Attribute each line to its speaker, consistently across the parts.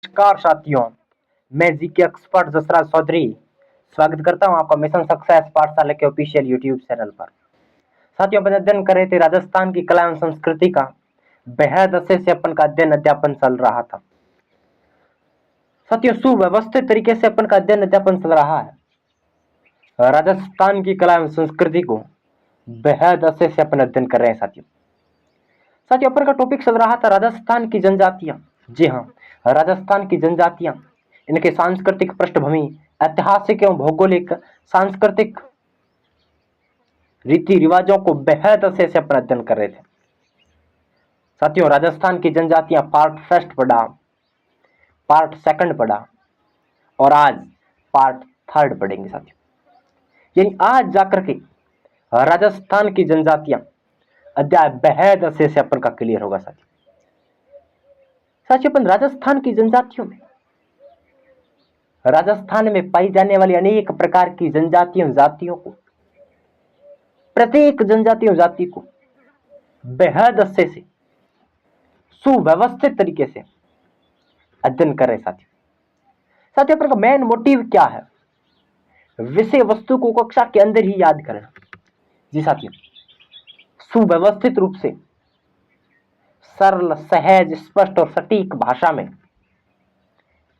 Speaker 1: नमस्कार साथियों, मैं जीके एक्सपर्ट जसराज चौधरी स्वागत करता हूं आपका मिशन सक्सेस पाठशाला के ऑफिशियल यूट्यूब चैनल पर। साथियों, अपन अध्ययन कर रहे थे राजस्थान की कला एवं संस्कृति का। बेहद अच्छे से अपन का अध्ययन अध्यापन चल रहा था। साथियों, सुव्यवस्थित तरीके से अपन का अध्ययन अध्यापन चल रहा है। राजस्थान की कला एवं संस्कृति को बेहद अच्छे से अपन अध्ययन कर रहे हैं साथियों। साथियों, अपन का टॉपिक चल रहा था राजस्थान की जनजातियां। जी हाँ, राजस्थान की जनजातियां, इनके सांस्कृतिक पृष्ठभूमि, ऐतिहासिक एवं भौगोलिक, सांस्कृतिक रीति रिवाजों को बेहद अच्छे से अपन अध्ययन कर रहे थे। साथियों, राजस्थान की जनजातियां पार्ट फर्स्ट पढ़ा, पार्ट सेकंड पढ़ा और आज पार्ट थर्ड पढ़ेंगे साथियों। यानी आज जाकर के राजस्थान की जनजातियां अध्याय बेहद अच्छे से अपन का क्लियर होगा साथियों। साथियों, अपन राजस्थान की जनजातियों में, राजस्थान में पाई जाने वाली अनेक प्रकार की जनजातियों जातियों को, प्रत्येक जनजातियों जाति को बेहद अच्छे से सुव्यवस्थित तरीके से अध्ययन कर रहे साथियों। साथियों, अपन का मेन मोटिव क्या है? विषय वस्तु को कक्षा के अंदर ही याद करना। जी साथियों, सुव्यवस्थित रूप से सरल, सहज, स्पष्ट और सटीक भाषा में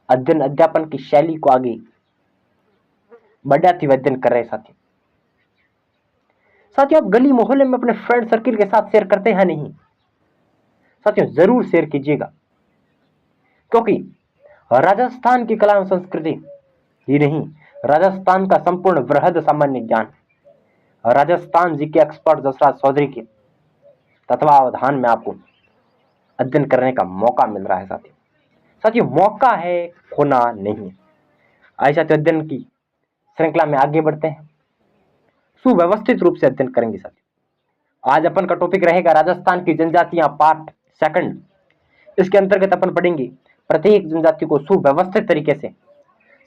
Speaker 1: अध्ययन अध्यापन की शैली को आगे बढ़ाते हुए अध्ययन कर रहे साथियों। साथियों, आप गली मोहल्ले में अपने फ्रेंड सर्किल के साथ शेयर करते हैं नहीं? साथियों, जरूर शेयर कीजिएगा, क्योंकि राजस्थान की कला एवं संस्कृति ही नहीं, राजस्थान का संपूर्ण वृहद सामान्य ज्ञान राजस्थान जी के एक्सपर्ट जसराज चौधरी के तत्वावधान में आपको अध्ययन करने का मौका मिल रहा है साथियों। साथियों, मौका है, खोना नहीं है। आइए साथियों, अध्ययन की श्रृंखला में आगे बढ़ते हैं, सुव्यवस्थित रूप से अध्ययन करेंगे साथियों। आज अपन का टॉपिक रहेगा राजस्थान की जनजातियां पार्ट सेकंड। इसके अंतर्गत अपन पढ़ेंगे प्रत्येक जनजाति को सुव्यवस्थित तरीके से।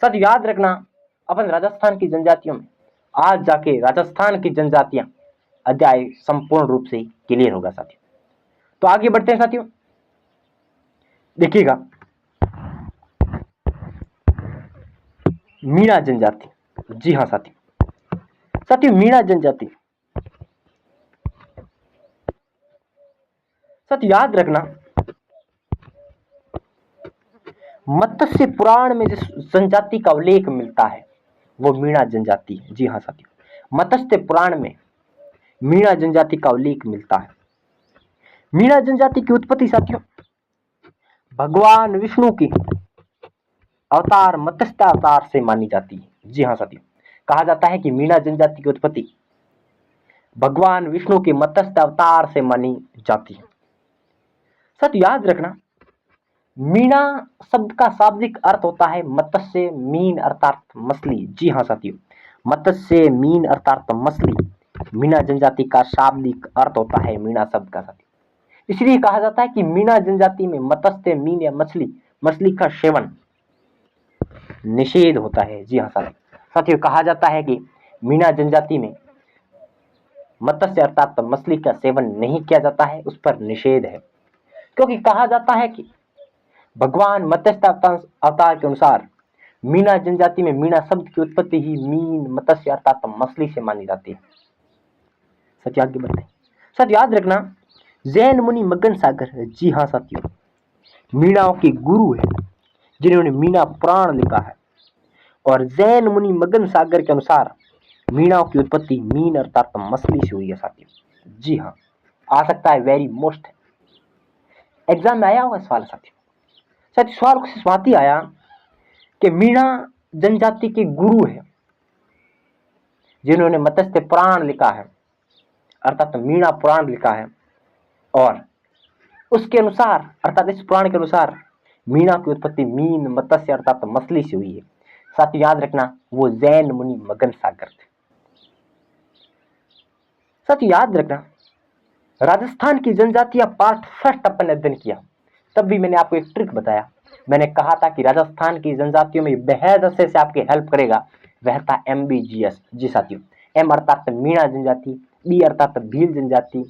Speaker 1: साथियों, याद रखना, अपन राजस्थान की जनजातियों में आज जाके राजस्थान की जनजातियां अध्याय संपूर्ण रूप से क्लियर होगा साथियों। तो आगे बढ़ते हैं साथियों, देखिएगा मीणा जनजाति। जी हाँ साथियों, मीणा जनजाति। साथियों, याद रखना, मत्स्य पुराण में जिस जनजाति का उल्लेख मिलता है वो मीणा जनजाति है। जी हाँ साथियों, मत्स्य पुराण में मीणा जनजाति का उल्लेख मिलता है। मीणा जनजाति की उत्पत्ति साथियों भगवान विष्णु की अवतार मत्स्य अवतार से मानी जाती है। जी हाँ साथियों, कहा जाता है कि मीणा जनजाति की उत्पत्ति भगवान विष्णु के मत्स्य अवतार से मानी जाती है। साथियों, याद रखना, मीणा शब्द का शाब्दिक अर्थ होता है मत्स्य, मीन अर्थात मछली। जी हाँ साथियों, मत्स्य, मीन अर्थात मछली मीणा जनजाति का शाब्दिक अर्थ होता है मीणा शब्द का साथियों। इसलिए कहा जाता है कि मीणा जनजाति में मत्स्य, मीन या मछली का सेवन निषेध होता है। जी हाँ साथियों, कहा जाता है कि मीणा जनजाति में मत्स्य अर्थात मछली का सेवन नहीं किया जाता है, उस पर निषेध है, क्योंकि कहा जाता है कि भगवान मत्स्य अवतार के अनुसार मीणा जनजाति में मीणा शब्द की उत्पत्ति ही मीन, मत्स्य अर्थात मछली से मानी जाती है। साथियों, आगे बढ़ते हैं। साथियों, याद रखना, जैन मुनि मगन सागर, जी हाँ साथियों, मीणाओं के गुरु है जिन्होंने मीणा पुराण लिखा है। और जैन मुनि मगन सागर के अनुसार मीणाओं की उत्पत्ति मीन अर्थात मछली से हुई है साथियों। जी हाँ, आ सकता है, वेरी मोस्ट एग्जाम में आया होगा सवाल साथियों। साथियों, सवाल कुछ स्वाति आया कि मीणा जनजाति के गुरु है जिन्होंने मत्स्य पुराण लिखा है, अर्थात मीणा पुराण लिखा है, और उसके अनुसार अर्थात इस पुराण के अनुसार मीणा की उत्पत्ति मीन, मत्स्य अर्थात मछली से हुई है। साथियों, याद रखना, वो जैन मुनि मगन सागर थे। साथियों, याद रखना, राजस्थान की जनजातियां पार्ट फर्स्ट अपन अध्ययन किया, तब भी मैंने आपको एक ट्रिक बताया। मैंने कहा था कि राजस्थान की जनजातियों में बेहद अच्छे से आपकी हेल्प करेगा, वह था MBGS। जी साथियों, M अर्थात मीणा जनजाति, B अर्थात भील जनजाति,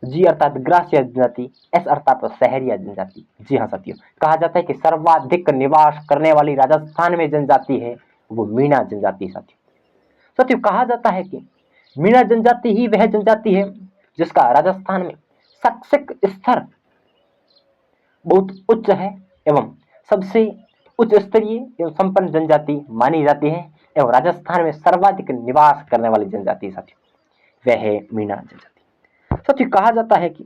Speaker 1: जी अर्थात ग्रासीय जनजाति, एस अर्थात शहरिया जनजाति। जी हाँ साथियों, कहा जाता है कि सर्वाधिक निवास करने वाली राजस्थान में जनजाति है वो मीणा जनजाति। साथियों कहा जाता है कि मीणा जनजाति ही वह जनजाति है जिसका राजस्थान में शैक्षिक स्तर बहुत उच्च है एवं सबसे उच्च स्तरीय एवं संपन्न जनजाति मानी जाती है एवं राजस्थान में सर्वाधिक निवास करने वाली जनजाति साथियों वह है मीणा जनजाति। साथियों कहा जाता है कि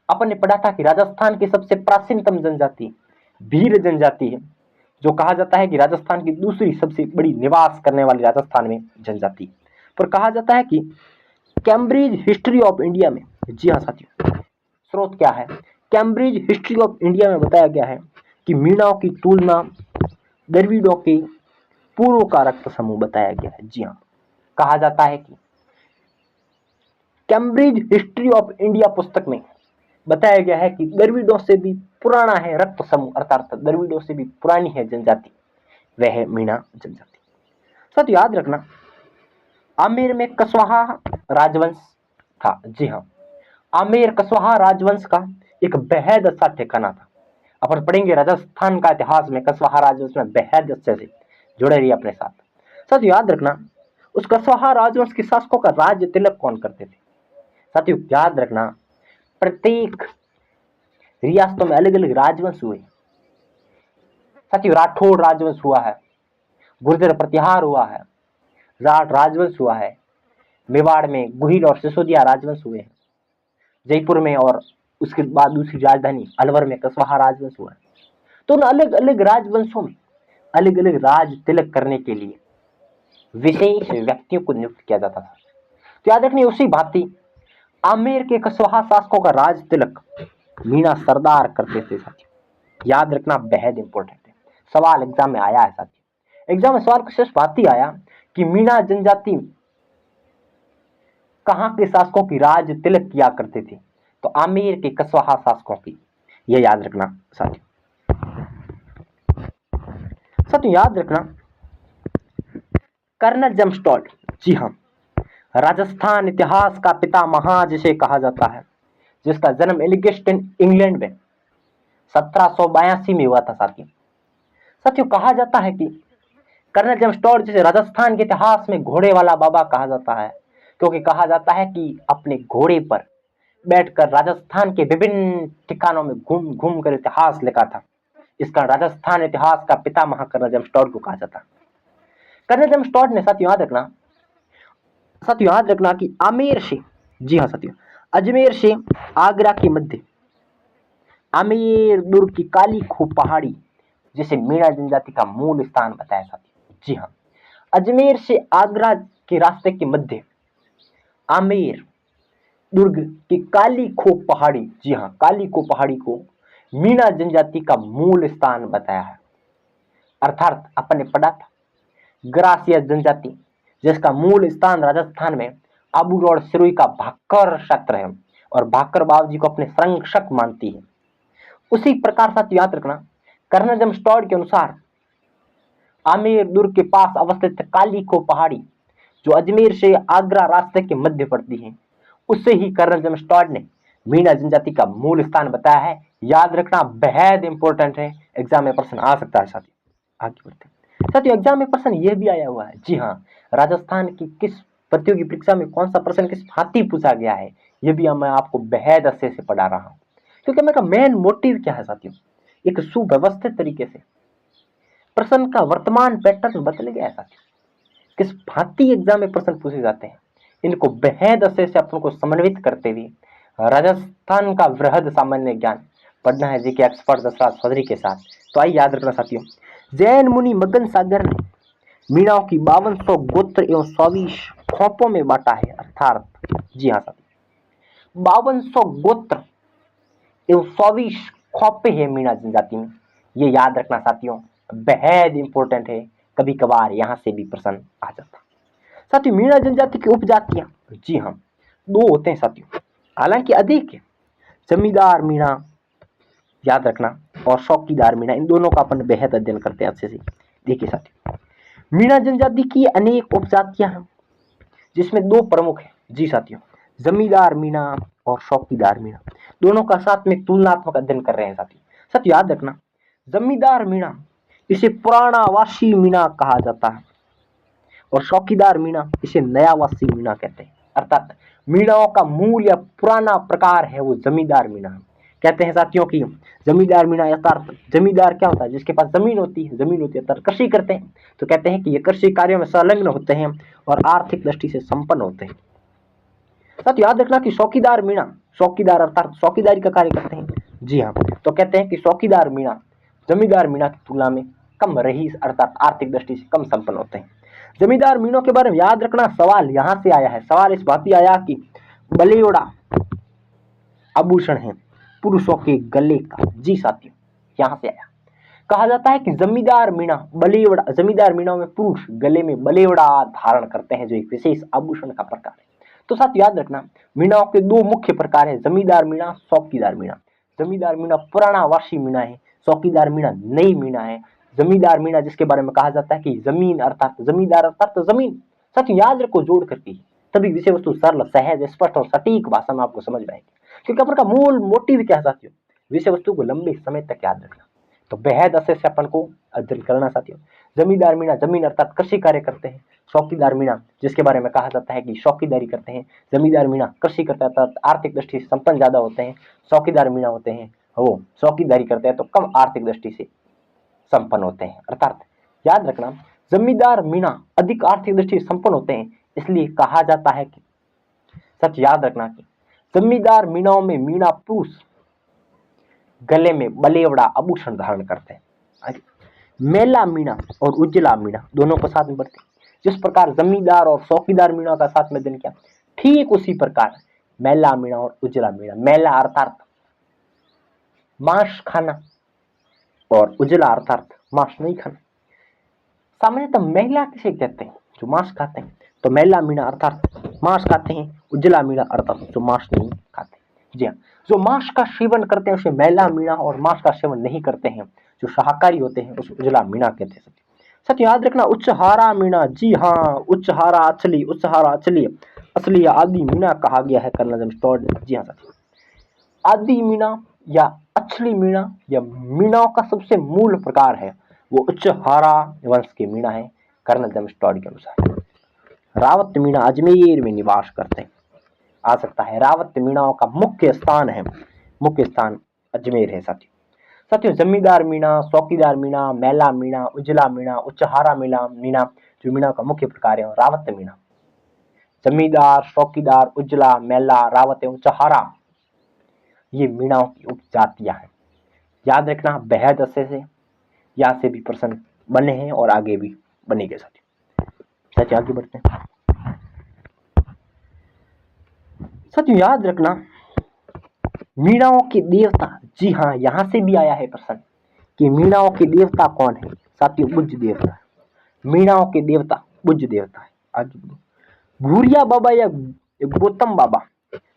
Speaker 1: अपन ने पढ़ा था कि राजस्थान की सबसे प्राचीनतम जनजाति भील जनजाति है, जो कहा जाता है कि राजस्थान की दूसरी सबसे बड़ी निवास करने वाली राजस्थान में जनजाति। पर कहा जाता है कि कैम्ब्रिज हिस्ट्री ऑफ इंडिया में, जी हाँ साथियों, स्रोत क्या है, कैम्ब्रिज हिस्ट्री ऑफ इंडिया में बताया गया है कि मीणाओं की तुलना द्रविड़ों के पूर्व का रक्त समूह बताया गया है। जी हाँ, कहा जाता है कि कैम्ब्रिज हिस्ट्री ऑफ इंडिया पुस्तक में बताया गया है कि द्रविड़ों से भी पुराना है रक्त समूह, अर्थात द्रविड़ों से भी पुरानी है जनजाति, वह है मीणा जनजाति। साथ याद रखना आमेर में कस्वाहा राजवंश था। जी हाँ, आमेर कस्वाहा राजवंश का एक बेहद अच्छा ठिकाना था। अपन पढ़ेंगे राजस्थान का इतिहास में कस्वाहा राजवंश में बेहद अच्छे से जुड़े रहिए अपने साथ। साथ याद रखना उस कस्वाहा राजवंश के शासकों का राज्य तिलक कौन करते थे। साथियों याद रखना प्रत्येक रियासतों में अलग अलग राजवंश हुए। साथियों राठौड़ राजवंश हुआ है, गुर्जर प्रतिहार हुआ है, जाट राजवंश हुआ है, मेवाड़ में गुहिल और सिसोदिया राजवंश हुए हैं, जयपुर में और उसके बाद दूसरी राजधानी अलवर में कस्वाहा राजवंश हुआ है। तो उन अलग अलग राजवंशों में अलग अलग राज तिलक करने के लिए विशेष व्यक्तियों को नियुक्त किया जाता था। तो याद रखनी उसी भांति आमेर के कस्वाहा शासकों का राज तिलक मीणा सरदार करते थे साथियों। याद रखना बेहद इंपॉर्टेंट है, सवाल एग्जाम में आया है साथियों। एग्जाम में सवाल कुछ इस बात ही आया कि मीणा जनजाति कहां के शासकों की राज तिलक किया करते थे, तो आमेर के कस्वाहा शासकों की, यह याद रखना साथियों। साथियों याद रखना कर्नल जम्स्टॉड, जी हाँ, राजस्थान इतिहास का पितामह जिसे कहा जाता है, जिसका जन्म एलिगस्टन इंग्लैंड में 1782 में हुआ था साथियों। साथियों कहा जाता है कि कर्नल जम्स्टॉड जिसे राजस्थान के इतिहास में घोड़े वाला बाबा कहा जाता है, क्योंकि कहा जाता है कि अपने घोड़े पर बैठकर राजस्थान के विभिन्न ठिकानों में घूम घूम कर इतिहास लिखा था। इसका राजस्थान इतिहास का पितामह कर्नल जम्स्टॉड को कहा जाता है। कर्नल जम्स्टॉड ने साथियों याद रखना कि आमेर से, जी हाँ साथियों, अजमेर से आगरा के मध्य आमेर दुर्ग की काली खूब पहाड़ी जिसे मीणा जनजाति का मूल स्थान बताया साथियों। जी हाँ, अजमेर से आगरा के रास्ते के मध्य आमेर दुर्ग की काली खोप पहाड़ी, जी हाँ, काली को पहाड़ी को मीणा जनजाति का मूल स्थान बताया है। अर्थात अपन ने पढ़ा था ग्रासीय जनजाति जिसका मूल स्थान राजस्थान में आबू रोड सिरोही का भाकर क्षेत्र है और भाकर बाबू जी को अपने संरक्षक मानती है। उसी प्रकार साथ याद रखना कर्नल जम्स्टॉड के अनुसार आमेर दुर्ग के पास अवस्थित काली को पहाड़ी जो अजमेर से आगरा रास्ते के मध्य पड़ती है, उससे ही कर्नल जम्स्टॉड ने मीणा जनजाति का मूल स्थान बताया है। याद रखना बेहद इंपॉर्टेंट है, एग्जाम में प्रश्न आ सकता है साथियों। आगे बढ़ते हैं साथियों, एग्जाम में प्रश्न यह भी आया हुआ है, जी हाँ, राजस्थान की किस प्रतियोगी परीक्षा में कौन सा प्रश्न किस भांति पूछा गया है, यह भी मैं आपको बेहद अच्छे से पढ़ा रहा हूँ। क्योंकि मेरा मेन मोटिव क्या है साथियों, एक सुव्यवस्थित तरीके से प्रश्न का वर्तमान पैटर्न बदल गया है साथियों। किस भांति एग्जाम में प्रश्न पूछे जाते हैं, इनको बेहद अच्छे से अपन को समन्वित करते हुए राजस्थान का वृहद सामान्य ज्ञान पढ़ना है जीके एक्सपर्ट दशरथ चौधरी के साथ। तो आइए याद रखना साथियों, जैन मुनि मगन सागर ने मीणाओं की 5200 गोत्र एवं 24 खोपों में बांटा है। अर्थात जी हाँ साथियों, 5200 गोत्र एवं 24 खोपे है मीणा जनजाति में। ये याद रखना साथियों बेहद इंपॉर्टेंट है, कभी कभार यहाँ से भी प्रश्न आ जाता। साथियों मीणा जनजाति की उपजातियां, जी हाँ, 2 होते हैं साथियों, हालांकि अधिक है, जमींदार मीणा याद रखना और शौकीदार मीणा, इन दोनों का अपन बेहद अध्ययन करते हैं अच्छे से। देखिए साथियों, मीणा जनजाति की अनेक उपजातियां हैं जिसमें 2 प्रमुख हैं। जी साथियों, जमींदार मीणा और चौकीदार मीणा, दोनों का साथ में तुलनात्मक अध्ययन कर रहे हैं साथियों। साथियों याद रखना, जमींदार मीणा इसे पुराणावासी मीणा कहा जाता है और चौकीदार मीणा इसे नयावासी मीणा कहते हैं। अर्थात मीणाओं का मूल या पुराना प्रकार है वो जमींदार मीणा है। कहते हैं साथियों की जमींदार मीणा अर्थात जमींदार क्या होता है, जिसके पास जमीन होती है, अर्थात कृषि करते हैं, तो कहते हैं कि ये कृषि कार्यों में संलग्न होते हैं और आर्थिक दृष्टि से संपन्न होते हैं। साथ याद रखना कि चौकीदार मीणा, चौकीदार अर्थात चौकीदारी का कार्य करते हैं। जी हाँ, तो कहते हैं कि चौकीदार मीणा जमींदार मीणा की तुलना में कम रईस अर्थात आर्थिक दृष्टि से कम संपन्न होते हैं। जमींदार मीणों के बारे में याद रखना, सवाल यहां से आया है। सवाल इस बात ही आया कि बलियोड़ा आभूषण है पुरुषों के गले का। जी साथियों, यहां से आया। कहा जाता है कि जमींदार मीणा बलियोड़ा, जमींदार मीणों में पुरुष गले में बलियोड़ा धारण करते हैं, जो एक विशेष आभूषण का प्रकार है। तो साथ याद रखना, मीणाओं के दो मुख्य प्रकार है, जमींदार मीणा, चौकीदार मीणा। जमींदार मीणा पुराणावासी मीणा है, चौकीदार मीणा नई मीणा है। जमींदार मीणा जिसके बारे में कहा जाता है कि जमीन अर्थात जमींदार अर्थात जमीन। साथियों याद रखो, जोड़ करके तभी विषय वस्तु सरल, सहज, स्पष्ट और सटीक भाषा में आपको समझ में आएगी। क्योंकि अपन का मूल मोटिव क्या है साथियों, विषय वस्तु को लंबे समय तक याद रखना। तो बेहद अच्छे से अपन को अध्ययन करना साथियों। जमींदार मीणा जमीन अर्थात कृषि कार्य करते हैं। चौकीदार मीणा जिसके बारे में कहा जाता है कि चौकीदारी करते हैं। जमींदार मीणा कृषि करता है, आर्थिक दृष्टि से संपन्न ज्यादा होते हैं। चौकीदार मीणा होते हैं वो चौकीदारी करते हैं तो कम आर्थिक दृष्टि से संपन्न होते हैं। अर्थात याद रखना, जमींदार मीणा अधिक आर्थिक दृष्टि से संपन्न होते हैं, इसलिए कहा जाता है कि सच याद रखना कि जमींदार मीणाओं में मीणा पुरुष गले में बलेवड़ा आभूषण धारण करते हैं। मेला मीणा और उजला मीणा दोनों को साथ में बढ़ते हैं। जिस प्रकार जमींदार और चौकीदार मीणा का साथ में दिन किया, ठीक उसी प्रकार मेला मीणा और उजला मीणा। मेला अर्थात मांस खाना और उजला अर्थात मांस नहीं खाना। सामान्यतः महिला किसे कहते हैं, जो मांस खाते हैं, तो मेला मीणा अर्थात मांस खाते हैं, उजला मीणा अर्थात जो मांस नहीं खाते। जी हाँ, जो मांस का सेवन करते हैं उसे मेला मीणा और मांस का सेवन नहीं करते हैं जो शाकाहारी होते हैं उसे उजला मीणा कहते हैं। सच याद रखना, उच्चहारा मीणा, जी हाँ, उच्चहारा अचली, उच्चहारा अचली, असली आदि मीणा कहा गया है कर्नल जेम्स टॉड ने। जी हाँ साथियों, आदि मीणा या अचली मीणा या मीणाओं का सबसे मूल प्रकार है वो उच्चहारा वंश के मीणा है कर्नल जेम्स टॉड के अनुसार। रावत मीणा अजमेर में निवास करते हैं, आ सकता है। रावत मीणाओं का मुख्य स्थान है, मुख्य स्थान अजमेर है साथियों। साथियों जमींदार मीणा, चौकीदार मीणा, मेला मीणा, उजला मीणा, उच्चहारा मीणा जो मीणा का मुख्य प्रकार है। रावत मीणा, जमींदार, चौकीदार, उजला, मेला, रावत एवं उच्चहारा ये मीणाओं की उपजातियां हैं। याद रखना बेहद अच्छे से, यहाँ से भी प्रश्न बने हैं और आगे भी बनेंगे साथियों। साथियों आगे बढ़ते हैं। साथियों याद रखना, मीणाओं के देवता, जी हाँ, यहां से भी आया है प्रश्न कि मीणाओं के देवता कौन है। साथियों बुद्ध देवता है, मीणाओं के देवता बुद्ध देवता है। आगे भूरिया बाबा या गौतम बाबा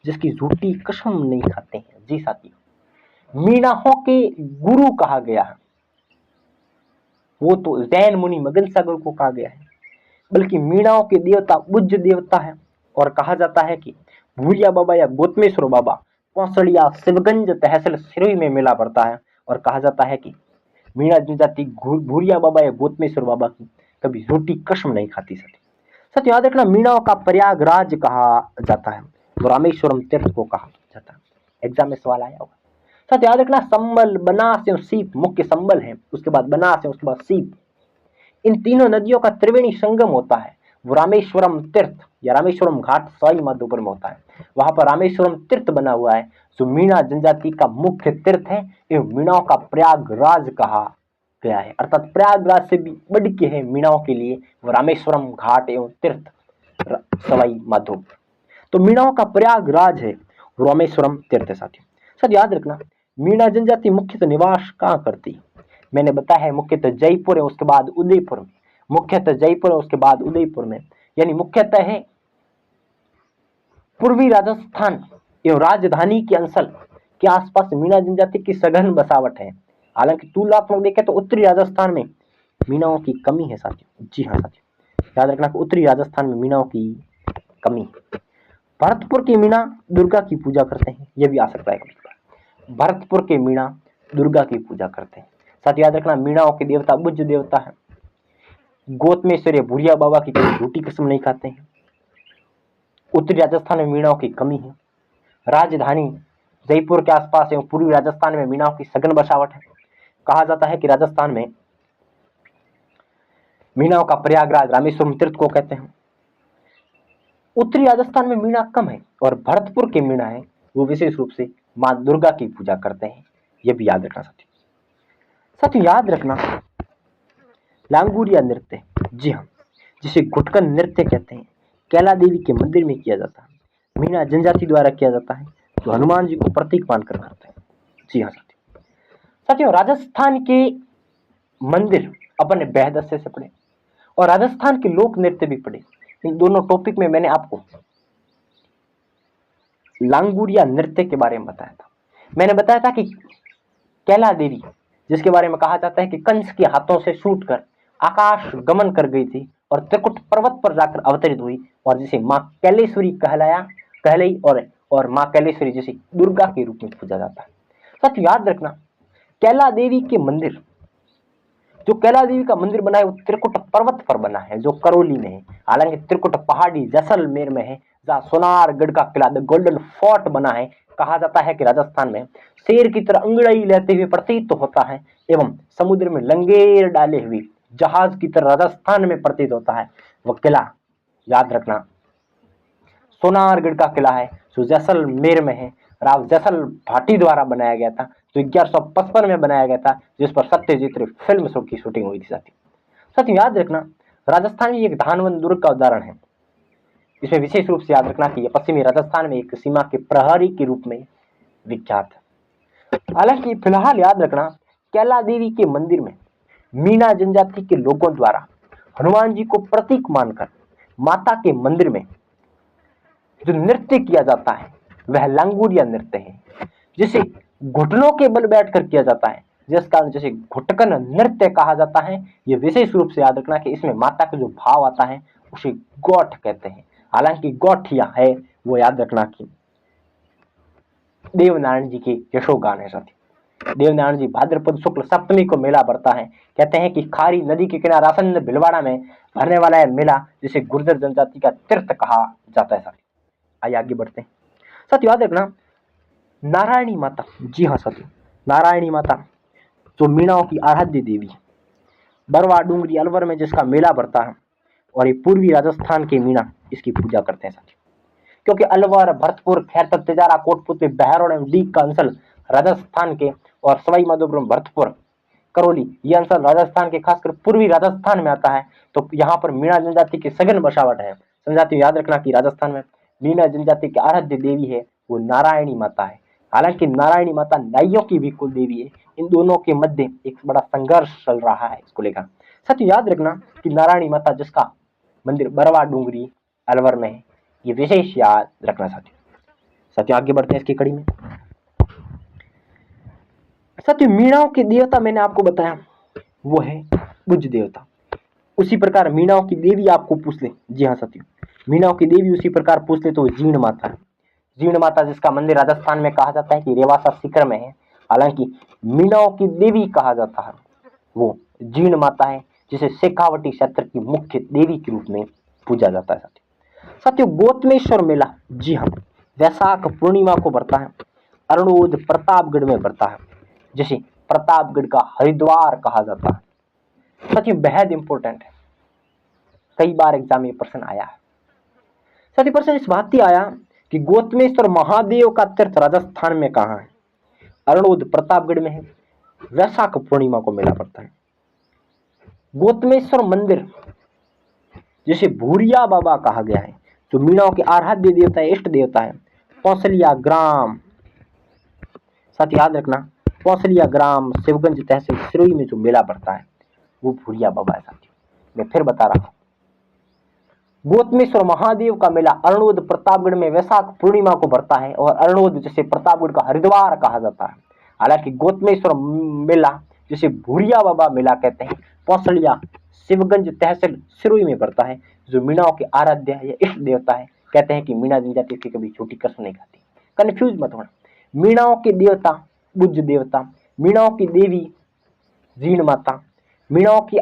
Speaker 1: जिसकी झूठी कसम नहीं खाते हैं। जी साथियों, मीणाओं के गुरु कहा गया है, वो तो जैन मुनि मगन सागर को कहा गया है, बल्कि मीणाओं के देवता बुद्ध देवता है। और कहा जाता है कि भूरिया बाबा या गोतमेश्वर बाबा कौशलिया शिवगंज तहसील सिरोही में मिला पड़ता है। और कहा जाता है कि मीणा जनजाति भूरिया बाबा या गोतमेश्वर बाबा की कभी झूठी कसम नहीं खाती। सत्य याद रखना, मीणाओं का प्रयागराज कहा जाता है, तो रामेश्वरम तीर्थ को कहा जाता है। एग्जाम में सवाल आया होगा। सत्य याद रखना, संबल, बनास एवं सीप मुख्य संबल है, उसके बाद बनास है, उसके बाद सीप, इन तीनों नदियों का त्रिवेणी संगम होता है। वो रामेश्वरम तीर्थ या रामेश्वरम घाट सवाई माधोपुर में होता है। वहां पर रामेश्वरम तीर्थ बना हुआ है जो मीणा जनजाति का मुख्य तीर्थ है एवं मीणाओं का प्रयागराज कहा गया है। अर्थात प्रयागराज से भी बढ़ के है मीणाओं के लिए वो रामेश्वरम घाट एवं तीर्थ सवाई माधोपुर। तो मीणाओं का प्रयागराज है रामेश्वरम तीर्थ। साथियों याद रखना, मीणा जनजाति मुख्यतः निवास कहाँ करती है, मैंने बताया है मुख्यतः जयपुर है, उसके बाद उदयपुर में, मुख्यतः जयपुर है, उसके बाद उदयपुर में, यानी मुख्यतः है पूर्वी राजस्थान एवं राजधानी के अंचल के आसपास मीणा जनजाति की सघन बसावट है। हालांकि तुलनात्मक देखें तो उत्तरी राजस्थान में मीणाओं की कमी है साथियों। जी हाँ साथियों, याद रखना कि उत्तरी राजस्थान में मीणाओं की कमी है। भरतपुर की मीणा दुर्गा की पूजा करते हैं, यह भी आ सकता है कभी। भरतपुर के मीणा दुर्गा की पूजा करते हैं। साथ याद रखना, मीणाओं के देवता बुद्ध देवता है। गोतमेश्वर भूरिया बाबा की कोई झूठी कसम नहीं खाते हैं। उत्तरी राजस्थान में मीणाओं की कमी है। राजधानी जयपुर के आसपास एवं पूर्वी राजस्थान में मीणाओं की सघन बसावट है। कहा जाता है कि राजस्थान में मीणाओं का प्रयागराज रामेश्वरम तीर्थ को कहते हैं। उत्तरी राजस्थान में मीणा कम है और भरतपुर के मीणा है वो विशेष रूप से मां दुर्गा की पूजा करते हैं, यह भी याद रखना साथियों। याद रखना, लांगुरिया नृत्य, जी हाँ, जिसे घुटकन नृत्य कहते हैं, कैला देवी के मंदिर में किया जाता है। मीणा जनजाति द्वारा किया जाता है, जो हनुमान जी को प्रतीक मानकर करते हैं। जी हाँ साथियों, राजस्थान के मंदिर अपन ने बेहद अच्छे से पढ़े और राजस्थान के लोक नृत्य भी पढ़े। इन दोनों टॉपिक में मैंने आपको लांगुरिया नृत्य के बारे में बताया था। मैंने बताया था कि कैला देवी, जिसके बारे में कहा जाता है कि कंस के हाथों से छूट कर आकाश गमन कर गई थी और त्रिकुट पर्वत पर जाकर अवतरित हुई और जिसे मां कैलेश्वरी कहलाई और मां कैलेश्वरी जिसे दुर्गा के रूप में पूजा जाता है। साथ याद रखना, कैला देवी के मंदिर, जो कैला देवी का मंदिर बना है वो त्रिकुट पर्वत पर बना है, जो करौली में है। हालांकि त्रिकुट पहाड़ी जैसलमेर में है, जहाँ सोनारगढ़ का किला द गोल्डन फोर्ट बना है। कहा जाता है कि राजस्थान में शेर की तरह अंगड़ाई लेते हुए प्रतीत होता है एवं समुद्र में लंगेर डाले हुए जहाज की तरह राजस्थान में प्रतीत होता है। वह किला याद रखना सोनारगढ़ का किला है, जो जैसलमेर में है। राव जैसल भाटी द्वारा बनाया गया था, जो 1155 में बनाया गया था, जिस पर सत्यजीत रे फिल्म की शूटिंग हुई थी। साथियों याद रखना, राजस्थान में एक धानवन दुर्ग का उदाहरण है। इसमें विशेष रूप से याद रखना कि यह पश्चिमी राजस्थान में एक सीमा के प्रहरी के रूप में विख्यात है। हालांकि फिलहाल याद रखना, कैला देवी के मंदिर में मीणा जनजाति के लोगों द्वारा हनुमान जी को प्रतीक मानकर माता के मंदिर में जो नृत्य किया जाता है वह लांगुरिया नृत्य है, जिसे घुटनों के बल बैठकर किया जाता है, जिस कारण जिसे घुटकन नृत्य कहा जाता है। यह विशेष रूप से याद रखना कि इसमें माता का जो भाव आता है उसे गोठ कहते हैं। हालांकि गोठिया है वो याद रखना कि देवनारायण जी के यशोगान है। साथी देवनारायण जी भाद्रपद शुक्ल सप्तमी को मेला भरता है। कहते हैं कि खारी नदी के किनारे आसन्न भिलवाड़ा में भरने वाला है मेला, जिसे गुर्जर जनजाति का तीर्थ कहा जाता है। साथी आइए आगे बढ़ते हैं। साथियों याद रखना, नारायणी माता, जी हाँ साथियों, नारायणी माता जो मीणाओं की आराध्य देवी है, बरवा डूंगरी अलवर में जिसका मेला भरता है और ये पूर्वी राजस्थान के मीणा इसकी पूजा करते हैं। साथियों क्योंकि अलवर, भरतपुर, खैरतब, तिजारा, कोटपुतली, बहरोड एवं डीग का अंचल राजस्थान के और सवाई माधोपुर, भरतपुर, करौली ये अंचल राजस्थान के खासकर पूर्वी राजस्थान में आता है। तो यहाँ पर मीणा जनजाति की सघन बसावट है। जनजाति याद रखना कि राजस्थान में मीणा जनजाति की आराध्य देवी है वो नारायणी माता है। हालांकि नारायणी माता नाइयों की भी कुल देवी है। इन दोनों के मध्य एक बड़ा संघर्ष चल रहा है इसको लेकर। साथियों याद रखना कि नारायणी माता जिसका मंदिर बरवा डूंगरी अलवर में है, ये विशेष याद रखना। साथियों आगे बढ़ते हैं इसकी कड़ी में। साथियों मीणाओं के देवता मैंने आपको बताया वो है बुद्ध देवता। उसी प्रकार मीणाओं की देवी आपको पूछ ले, जी हाँ साथियों, मीणाओं की देवी उसी प्रकार पूछ ले तो वो जीण माता है। जीण माता जिसका मंदिर राजस्थान में कहा जाता है कि रेवासा शिखर में है। हालांकि मीणाओं की देवी कहा जाता है वो जीण माता है, जिसे शेखावटी क्षेत्र की मुख्य देवी के रूप में पूजा जाता है। साथियों गोतमेश्वर मेला, जी हाँ, वैशाख पूर्णिमा को भरता है। अरुणोद प्रतापगढ़ में भरता है, जिसे प्रतापगढ़ का हरिद्वार कहा जाता है। साथियों बेहद इंपॉर्टेंट है, कई बार एग्जाम में प्रश्न आया है। साथियों प्रश्न इस बात ही आया कि गोतमेश्वर महादेव का तीर्थ राजस्थान में कहाँ है। अरुणोद प्रतापगढ़ में है। वैशाख पूर्णिमा को मेला पड़ता है। गोतमेश्वर मंदिर जिसे भूरिया बाबा कहा गया है, जो मीणाओं के आराध्य देवता है, इष्ट देवता है, कौशलिया ग्राम। साथ याद रखना कौशलिया ग्राम शिवगंज तहसील सिरोही में जो मेला पड़ता है वो भूरिया बाबा है। साथियों मैं फिर बता रहा हूं, गोतमेश्वर महादेव का मेला अरुणोद प्रतापगढ़ में वैशाख पूर्णिमा को भरता है और अरुणोद जिसे प्रतापगढ़ का हरिद्वार कहा जाता है। हालांकि गोतमेश्वर मेला जिसे भूरिया बाबा मेला कहते हैं, कौशलिया शिवगंज तहसील सिरोही में पड़ता है, जो मीणाओं के आराध्य या इष्ट देवता है कहते हैं कि मीणा जनजाति की कभी छोटी कसम नहीं खाती। कंफ्यूज मत होना। मीणाओं के देवता बुद्ध देवता, मीणाओं की देवी जीण माता, मीणाओं की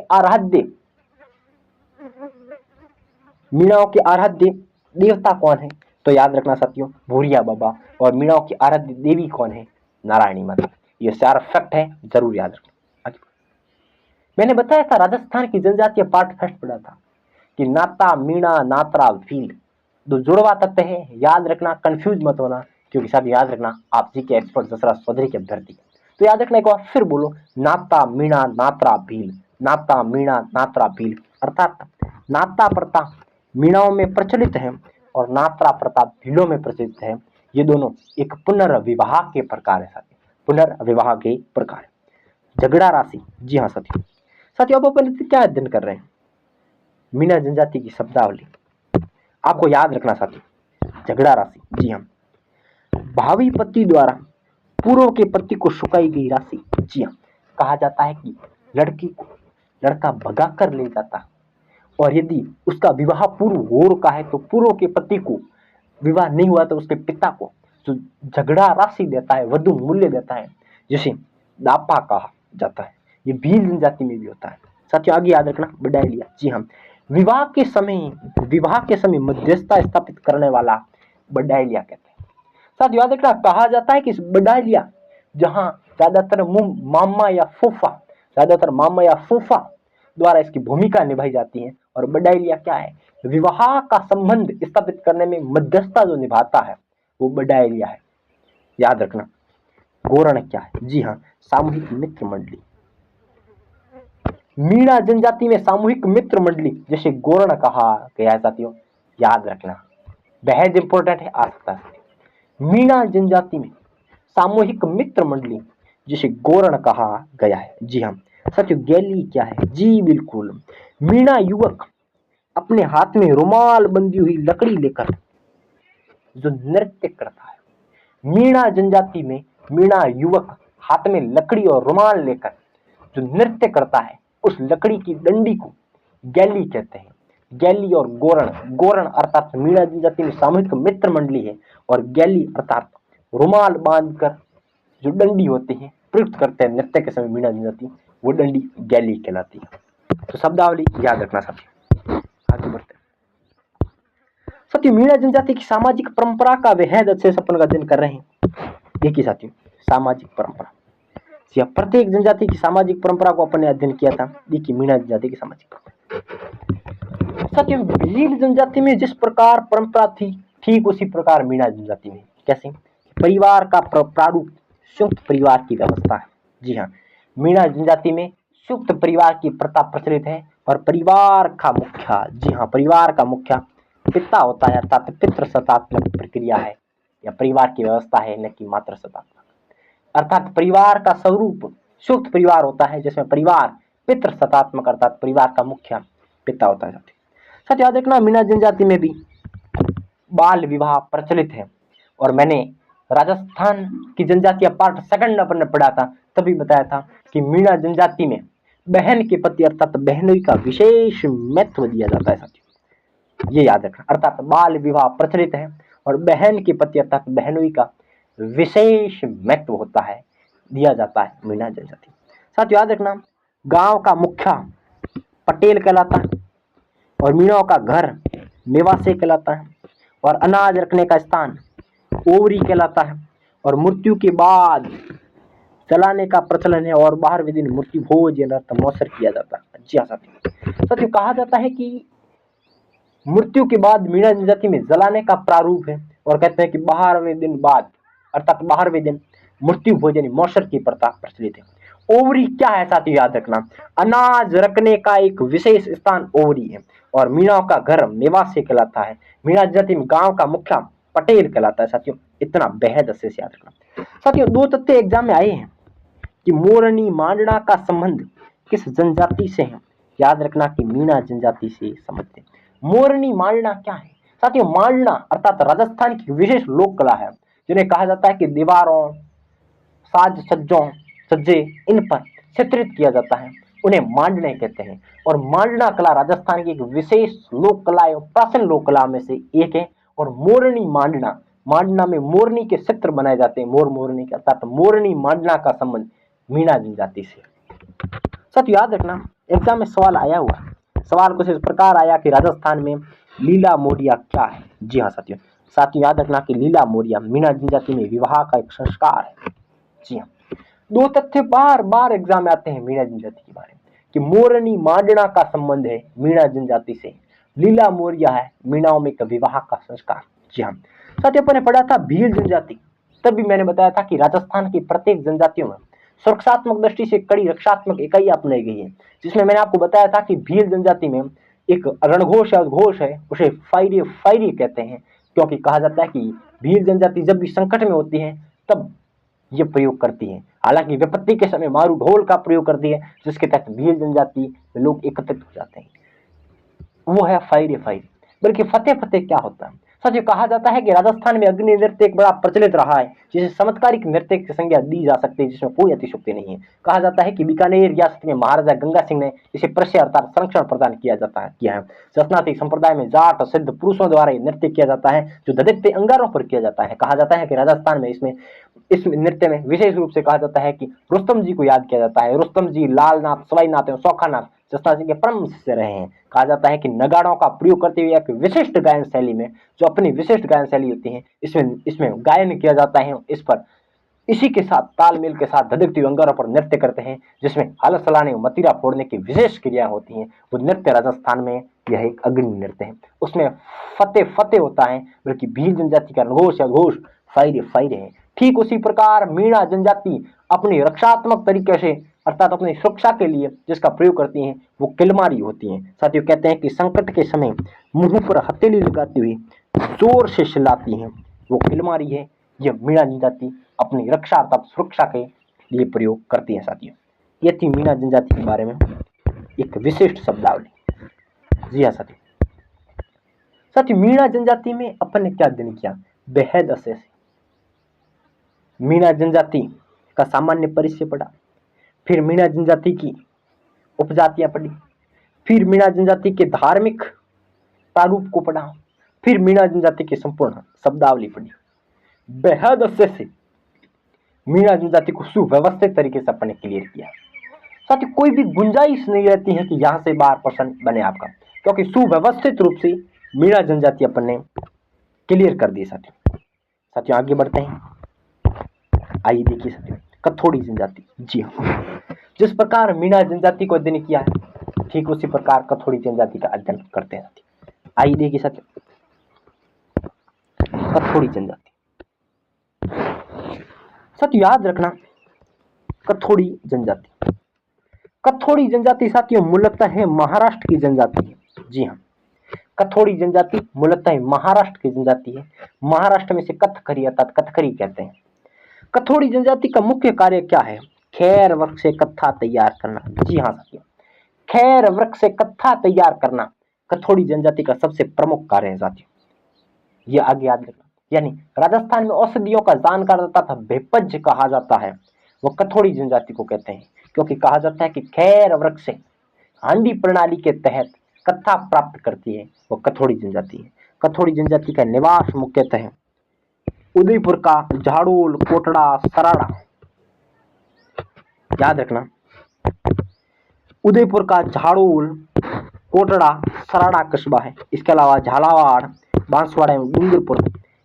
Speaker 1: आराध्य देवता कौन है? तो याद रखना साथियों, भूरिया बाबा। और मीणाओं की आराध्य देवी कौन है? नारायणी माता। ये 4 फैक्ट है, जरूर याद रखना। मैंने बताया था राजस्थान की जनजातीय पार्ट फर्स्ट पढ़ा था कि नाता, मीणा, नात्रा, भील 2 जुड़वा तत्व है। याद रखना, कंफ्यूज मत होना, क्योंकि साथ याद रखना आप जी के एक्सपर्ट दसरा चौधरी के अभ्यर्थी। तो याद रखना, एक बार फिर बोलो, नाता, मीणा, नात्रा, भील। नाता, मीणा, नात्रा, भील। अर्थात नाता प्रथा मीणाओं में प्रचलित है और नात्रा प्रथा भीलों में प्रचलित है। ये दोनों एक पुनर्विवाह के प्रकार है साथियों, पुनर्विवाह के प्रकार। झगड़ा राशि, जी हाँ साथियों। साथियों अब अपन क्या अध्ययन कर रहे हैं? मीणा जनजाति की शब्दावली। आपको याद रखना साथियों, झगड़ा राशि, जी हाँ, भावी पति द्वारा पूर्व के पति को चुकाई गई राशि। जी हाँ, कहा जाता है कि लड़की को लड़का भगा कर ले जाता है और यदि उसका विवाह पूर्व हो रखा है तो पूर्व के पति को विवाह नहीं हुआ तो उसके पिता को जो झगड़ा राशि देता है, वधु मूल्य देता है, जिसे दापा कहा जाता है। ये भील जनजाति में भी होता है साथियों। आगे याद रखना, बडालिया, जी हाँ, विवाह के समय मध्यस्थता स्थापित करने वाला बडालिया कहते हैं। साथ याद रखना, कहा जाता है कि बडालिया जहां ज्यादातर मामा या फूफा द्वारा इसकी भूमिका निभाई जाती है। और बडालिया क्या है? विवाह का संबंध स्थापित करने में मध्यस्थता जो निभाता है वो बडालिया है। याद रखना। गोरण क्या है? जी हाँ, सामूहिक मित्र मंडली। मीणा जनजाति में सामूहिक मित्र मंडली जैसे गोरण कहा गया है साथियों, याद रखना, बेहद इंपॉर्टेंट है, आ सकता है। मीणा जनजाति में सामूहिक मित्र मंडली जिसे गोरण कहा गया है। जी हाँ साथियों, गैली क्या है? जी बिल्कुल, मीणा युवक अपने हाथ में रुमाल बंधी हुई लकड़ी लेकर जो नृत्य करता है। मीणा जनजाति में मीणा युवक हाथ में लकड़ी और रुमाल लेकर जो नृत्य करता है, उस लकड़ी की डंडी को गैली कहते हैं। गैली और गोरण अर्थात मीणा जनजाति में सामूहिक मित्र मंडली है, और गैली अर्थात रुमाल बांधकर जो डंडी होती है प्रयुक्त करते हैं नृत्य के समय मीणा जनजाति, वो डंडी गैली कहलाती है। तो शब्दावली याद रखना साथियों। आगे बढ़ते हैं साथियों, मीणा जनजाति की सामाजिक परंपरा का बेहद अच्छे से अपन का अध्ययन कर रहे हैं। देखिए साथियों, सामाजिक परंपरा, प्रत्येक जनजाति की सामाजिक परंपरा को अपन ने अध्ययन किया था। देखिए मीणा जनजाति की सामाजिक परंपरा। साथियों, भील जनजाति में जिस प्रकार परंपरा थी, ठीक उसी प्रकार मीणा जनजाति में। कैसे? परिवार का प्रारूप संयुक्त परिवार की व्यवस्था है। जी हाँ, मीणा जनजाति में संयुक्त परिवार की प्रथा प्रचलित है और परिवार का मुखिया, जी हाँ, परिवार का मुखिया पिता होता है, अर्थात पितृसत्तात्मक प्रक्रिया है या परिवार की व्यवस्था है, न कि मातृ सत्तात्मक। अर्थात परिवार का स्वरूप संयुक्त परिवार होता है जिसमें परिवार पितृसत्तात्मक अर्थात परिवार का मुखिया पिता होता है। साथ याद रखना, मीणा जनजाति में भी बाल विवाह प्रचलित है। और मैंने राजस्थान की जनजातीय पार्ट सेकंड अपन ने पढ़ा था, तभी बताया था कि मीणा जनजाति में बहन के पति अर्थात बहनोई का विशेष महत्व दिया जाता है साथियों, ये याद रखना। अर्थात बाल विवाह प्रचलित है और बहन के पति अर्थात बहनोई का विशेष महत्व होता है, दिया जाता है मीणा जनजाति। साथ याद रखना, गांव का मुखिया पटेल कहलाता है और मीणाओं का घर मेवासे कहलाता है और अनाज रखने का स्थान ओवरी कहलाता है और मृत्यु के बाद जलाने का प्रचलन है और 12वें दिन मृत्यु भोज या मौसर किया जाता है। जी हाँ साथियों, कहा जाता है कि मृत्यु के बाद मीणा जनजाति में जलाने का प्रारूप है और कहते हैं कि 12वें दिन बाद अर्थात 12वें दिन मृत्यु भोज यानी मौसर की प्रथा प्रचलित है। ओवरी क्या है साथियों? याद रखना, अनाज रखने का एक विशेष स्थान ओवरी है और मीणाओं का घर मेवासे कहलाता है। मीणा जनजाति में गांव का मुखिया पटेल कहलाता है साथियों, इतना बेहद अच्छे से याद रखना। साथियों, 2 तथ्य एग्जाम में आए हैं कि मोरनी मांडना का संबंध किस जनजाति से है? याद रखना कि मीणा जनजाति से समझते हैं। मोरनी मांडना क्या है साथियों? मांडना अर्थात राजस्थान की विशेष लोक कला है जिन्हें कहा जाता है कि दीवारों साज सज्जे इन पर चित्रित किया जाता है, उन्हें मांडने कहते हैं। और मांडना कला राजस्थान की एक विशेष लोक कला एवं प्राचीन लोक कला में से एक है और मोरनी मांडना, मांडना में मोरनी के चित्र बनाए जाते हैं, मोर मोरनी के, अर्थात मोरनी मांडना का संबंध मीणा जनजाति से। साथियों याद रखना, एग्जाम में सवाल आया हुआ, सवाल कुछ इस प्रकार आया कि राजस्थान में लीला मोरिया क्या है। जी हाँ साथियों, साथियों याद रखना कि लीला मोरिया मीणा जनजाति में विवाह का एक संस्कार है। जी हाँ, दो तथ्य बार बार एग्जाम में आते हैं मीणा जनजाति के बारे में कि मोरनी मांडना का संबंध है मीणा जनजाति से, लीला मोरिया है मीणाओं में एक विवाह का संस्कार। जी हाँ साथियों, अपन ने पढ़ा था भील जनजाति, तब भी मैंने बताया था कि राजस्थान की प्रत्येक जनजातियों में सुरक्षात्मक दृष्टि से कड़ी रक्षात्मक इकाई अपनाई गई है, जिसमें मैंने आपको बताया था कि भील जनजाति में एक रणघोष या उद्घोष है, उसे फायरी फायरी कहते हैं, क्योंकि कहा जाता है कि भील जनजाति जब भी संकट में होती है तब ये प्रयोग करती है। हालांकि विपत्ति के समय मारू ढोल का प्रयोग करती है, जिसके तहत भील जनजाति में लोग एकत्रित हो जाते हैं, वो है फायरी फायरी। बल्कि फतेह फतेह क्या होता है साथियों, कहा जाता है कि राजस्थान में अग्नि नृत्य एक बड़ा प्रचलित रहा है, जिसे चमत्कारिक नृत्य की संज्ञा दी जा सकती है, जिसमें कोई अतिशयोक्ति नहीं है। कहा जाता है कि बीकानेर रियासत में महाराजा गंगा सिंह ने इसे प्रशय अर्थात संरक्षण प्रदान किया है। जसनाती संप्रदाय में जाट और सिद्ध पुरुषों द्वारा नृत्य किया जाता है, जो ददित्य अंगारों पर किया जाता है। कहा जाता है कि राजस्थान में इस नृत्य में विशेष रूप से कहा जाता है कि रुस्तम जी को याद किया जाता है। रुस्तम जी लालनाथ, सवाईनाथ एवं सौखानाथ जसना जी के परम शिष्य रहे हैं। कहा जाता है कि नगाड़ों का प्रयोग करते हुए एक विशिष्ट गायन शैली में, जो अपनी विशिष्ट गायन शैली होती है, इसमें गायन किया जाता है। इस पर इसी के साथ तालमेल के साथ धधकती अंगारों पर नृत्य करते हैं, जिसमें हल सलाने मतीरा फोड़ने की विशेष क्रिया होती है। वो नृत्य राजस्थान में यह एक अग्नि नृत्य है, उसमें फतेह फतेह होता है, बल्कि भील जनजाति का घोष या घोष फायरे फायरे है। ठीक उसी प्रकार मीणा जनजाति अपनी रक्षात्मक तरीके से अर्थात अपनी सुरक्षा के लिए जिसका प्रयोग करती हैं वो किलमारी होती हैं। साथियों कहते हैं कि संकट के समय मुंह पर हथेली लगाती हुई जोर से चिल्लाती हैं, वो किलमारी है। यह मीणा जनजाति अपनी रक्षा अर्थात सुरक्षा के लिए प्रयोग करती है। साथियों ये थी मीणा जनजाति के बारे में एक विशिष्ट शब्दावली। जी हाँ साथियों, साथियों मीणा जनजाति में अपन ने क्या अध्ययन किया, बेहद अच्छे से मीणा जनजाति का सामान्य परिचय पढ़ा, फिर मीणा जनजाति की उपजातियां पढ़ी, फिर मीणा जनजाति के धार्मिक प्रारूप को पढ़ा, फिर मीणा जनजाति की संपूर्ण शब्दावली पढ़ी। बेहद अच्छे से मीणा जनजाति को सुव्यवस्थित तरीके से अपने क्लियर किया। साथ ही कोई भी गुंजाइश नहीं रहती है कि यहां से बाहर प्रश्न बने आपका, क्योंकि सुव्यवस्थित रूप से मीणा जनजाति अपन ने क्लियर कर दी। साथियों आगे बढ़ते हैं, आइए देखिए साथियों कथोड़ी जनजाति। जी हाँ, जिस प्रकार मीणा जनजाति को अध्ययन किया है, ठीक उसी प्रकार कथोड़ी जनजाति का अध्ययन करते हैं। आइए देखिए साथियों कथोड़ी जनजाति। साथियों याद रखना कथोड़ी जनजाति, कथोड़ी जनजाति साथियों मूलतः है महाराष्ट्र की जनजाति है। जी हाँ, कथोड़ी जनजाति मूलतः महाराष्ट्र की जनजाति है। महाराष्ट्र में से कथकरी अर्थात कथकरी कहते हैं। कथोड़ी जनजाति का मुख्य कार्य क्या है, खैर वृक्ष से कत्था तैयार करना। जी हाँ साथियों, खैर वृक्ष से कत्था तैयार करना कथोड़ी जनजाति का सबसे प्रमुख कार्य है। साथियों ये आगे याद रखना, यानी राजस्थान में औषधियों का जानकार तथा भेपज कहा जाता है, वो कथोड़ी जनजाति को कहते हैं, क्योंकि कहा जाता है कि खैर वृक्ष से हांडी प्रणाली के तहत कत्था प्राप्त करती है, वो कथोड़ी जनजाति है। कथोड़ी जनजाति का निवास मुख्यतः उदयपुर का झाड़ोल, कोटड़ा, सराड़ा, याद रखना उदयपुर का झाड़ोल, कोटड़ा, सराड़ा कस्बा है। इसके अलावा झालावाड़, बांसवाड़ा एवं डूंगरपुर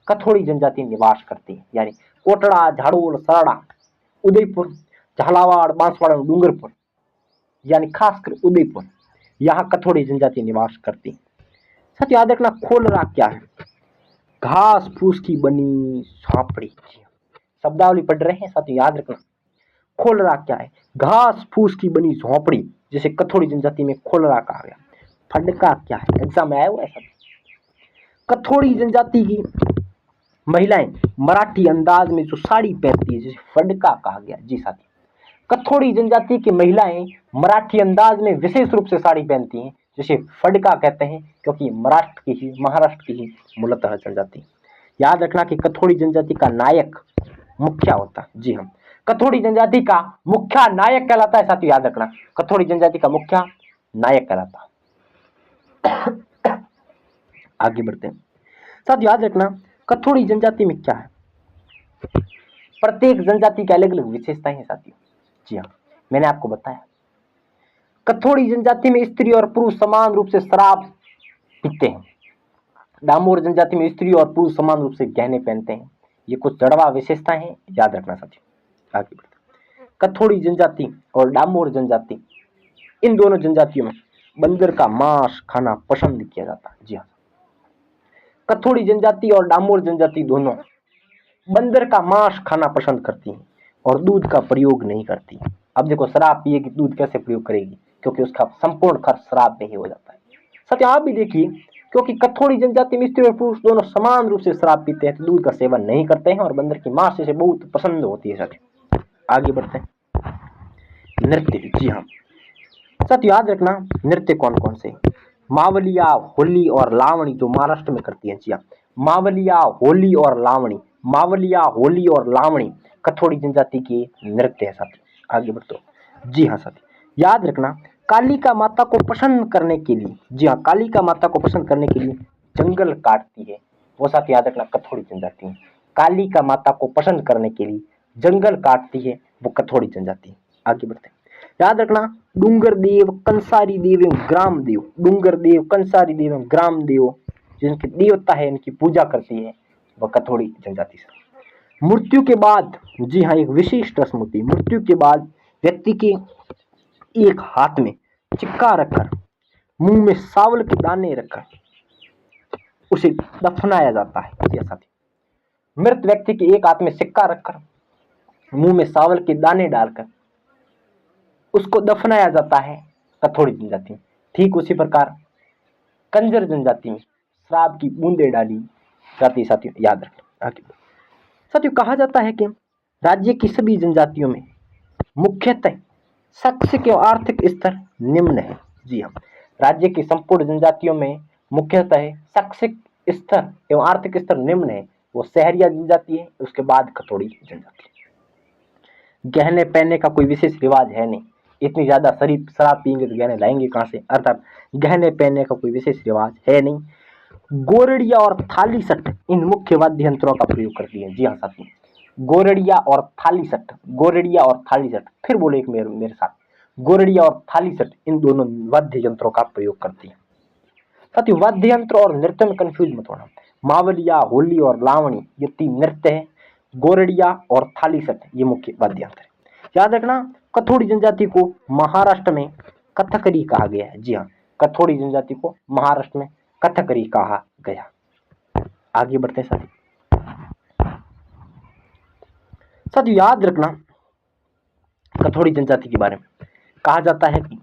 Speaker 1: कथोड़ी जनजाति निवास करती है। यानी कोटड़ा, झाड़ोल, सराड़ा, उदयपुर, झालावाड़, बांसवाड़ा एवं डूंगरपुर, यानी खासकर उदयपुर, यहाँ कथोड़ी जनजाति निवास करती है। साथ याद रखना खोलरा क्या है, घास फूस की बनी झांपड़ी। शब्दावली पढ़ रहे हैं साथियों, याद रखना खोलरा क्या है, घास फूस की बनी झोंपड़ी, जिसे कथोड़ी जनजाति में खोलरा कहा गया। फंडका क्या है, एग्जाम में आया हुआ है। कथोड़ी जनजाति की महिलाएं मराठी अंदाज में जो साड़ी पहनती है, जिसे फंडका कहा गया। जी साथी, कथोड़ी जनजाति की महिलाएं मराठी अंदाज में विशेष रूप से साड़ी पहनती हैं, जिसे फंडका कहते हैं, क्योंकि महाराष्ट्र की ही मूलतः जनजाति। याद रखना कि कथोड़ी जनजाति का नायक मुखिया होता है। जी हाँ, कथोड़ी जनजाति का मुखिया नायक कहलाता है। साथियों याद रखना कथोड़ी जनजाति का मुखिया नायक कहलाता है। आगे बढ़ते हैं साथ याद रखना कथोड़ी जनजाति में क्या है, प्रत्येक जनजाति की अलग अलग विशेषताएं हैं साथियों। जी हाँ, मैंने आपको बताया कथोड़ी जनजाति में स्त्री और पुरुष समान रूप से शराब पीते हैं। डामोर जनजाति में स्त्री और पुरुष समान रूप से गहने पहनते हैं। ये कुछ जड़वा विशेषताएं हैं, याद रखना साथियों। आगे बढ़ते, कथोड़ी जनजाति और डामोर जनजाति, इन दोनों जनजातियों में बंदर का मांस खाना पसंद किया जाता है। जी हाँ, कथोड़ी जनजाति और डामोर जनजाति दोनों बंदर का मांस खाना पसंद करती हैं और दूध का प्रयोग नहीं करती। अब देखो, शराब पिएगी दूध कैसे प्रयोग करेगी, क्योंकि उसका संपूर्ण खर्च शराब में ही हो जाता है। साथ आप भी देखिए, क्योंकि कथोड़ी जनजाति में स्त्री और पुरुष दोनों समान रूप से शराब पीते हैं तो दूध का सेवन नहीं करते हैं और बंदर की मांस से बहुत पसंद होती है। साथियों आगे बढ़ते हैं, नृत्य। जी हाँ साथ याद रखना नृत्य कौन कौन से, मावलिया, होली और लावणी जो महाराष्ट्र में करती है। जी हाँ, मावलिया, होली और लावणी, मावलिया, होली और लावणी कथोड़ी जनजाति की नृत्य है। साथियों आगे बढ़ते हो। जी हाँ साथी, याद रखना कालिका माता को पसंद करने के लिए, जी हाँ, कालिका माता को पसंद करने के लिए जंगल काटती है वो साथी, याद रखना कथोड़ी जनजाति है। कालिका माता को पसंद करने के लिए जंगल काटती है वो कथोड़ी जनजाति है। आगे बढ़ते हैं, याद रखना डूंगर देव, कंसारी देव एवं ग्राम देव, डूंगर देव, कंसारी देव एवं ग्राम देव जिनके देवता है इनकी पूजा करती है वह कथोड़ी जनजाति से। मृत्यु के बाद, जी हाँ, एक विशिष्ट रस्म होती है। मृत्यु के बाद व्यक्ति के एक हाथ में चिक्का रखकर, मुंह में सावल के दाने रखकर उसे दफनाया जाता है। जैसा मृत व्यक्ति के एक हाथ में सिक्का रखकर, मुंह में सावल के दाने डालकर उसको दफनाया जाता है कथोड़ी जनजाति में। ठीक उसी प्रकार कंजर जनजाति में शराब की बूंदे डाली जाती। साथियों याद रखना। आगे साथियों, कहा जाता है कि राज्य की सभी जनजातियों में मुख्यतः शैक्षिक एवं आर्थिक स्तर निम्न है। जी हाँ, राज्य की संपूर्ण जनजातियों में मुख्यतः शैक्षिक स्तर एवं आर्थिक स्तर निम्न है। वो शहरिया जनजाति है, उसके बाद कथोड़ी जनजाति। गहने पहनने का कोई विशेष रिवाज है नहीं, इतनी ज्यादा शराब पियेंगे तो गहने लाएंगे कहाँ से, अर्थात गहने पहनने का कोई विशेष रिवाज है नहीं। गोरड़िया और थाली सट इन मुख्य वाद्य यंत्रों का प्रयोग करती है। जी हाँ साथियों, गोरड़िया और थाली सट, गोरड़िया और थाली सट, फिर बोले एक मेरे साथ, गोरड़िया और थाली सट इन दोनों वाद्य यंत्रों का प्रयोग करती है। साथियों वाद्य यंत्र और नृत्य में कंफ्यूज मत होना। मावलिया, होली और लावणी ये तीन नृत्य है, गोरड़िया और थाली सट ये मुख्य वाद्य यंत्र है। याद रखना कथोड़ी जनजाति को महाराष्ट्र में कथकली कहा गया है। जी हाँ, कथोड़ी जनजाति को महाराष्ट्र में कथकली कहा गया। आगे बढ़ते हैं साथियों, याद रखना कथोड़ी जनजाति के बारे में कहा जाता है कि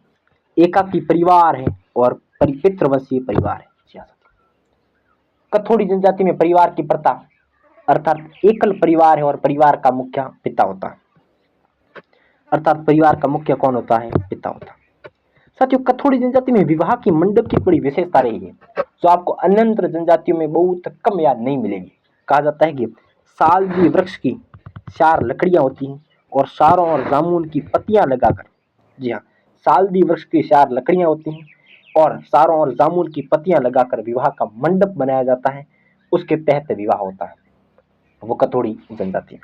Speaker 1: एकाकी परिवार है और पितृवंशीय परिवार है। जी हाँ, कथोड़ी जनजाति में परिवार की प्रथा अर्थात एकल परिवार है और परिवार का मुखिया पिता होता है, अर्थात परिवार का मुखिया कौन होता है, पिता होता है। साथियों कथोड़ी जनजाति में विवाह की मंडप की बड़ी विशेषता रही है जो आपको अन्य जनजातियों में बहुत कम याद नहीं मिलेगी। कहा जाता है कि सालदी वृक्ष की 4 लकड़ियां होती हैं और सारों और जामुन की पत्तियां लगाकर, जी हाँ, सालदी वृक्ष की 4 लकड़ियां होती हैं और सारों और जामुन की पत्तियां लगाकर विवाह का मंडप बनाया जाता है, उसके तहत विवाह होता है, वो कथोड़ी जनजाति है।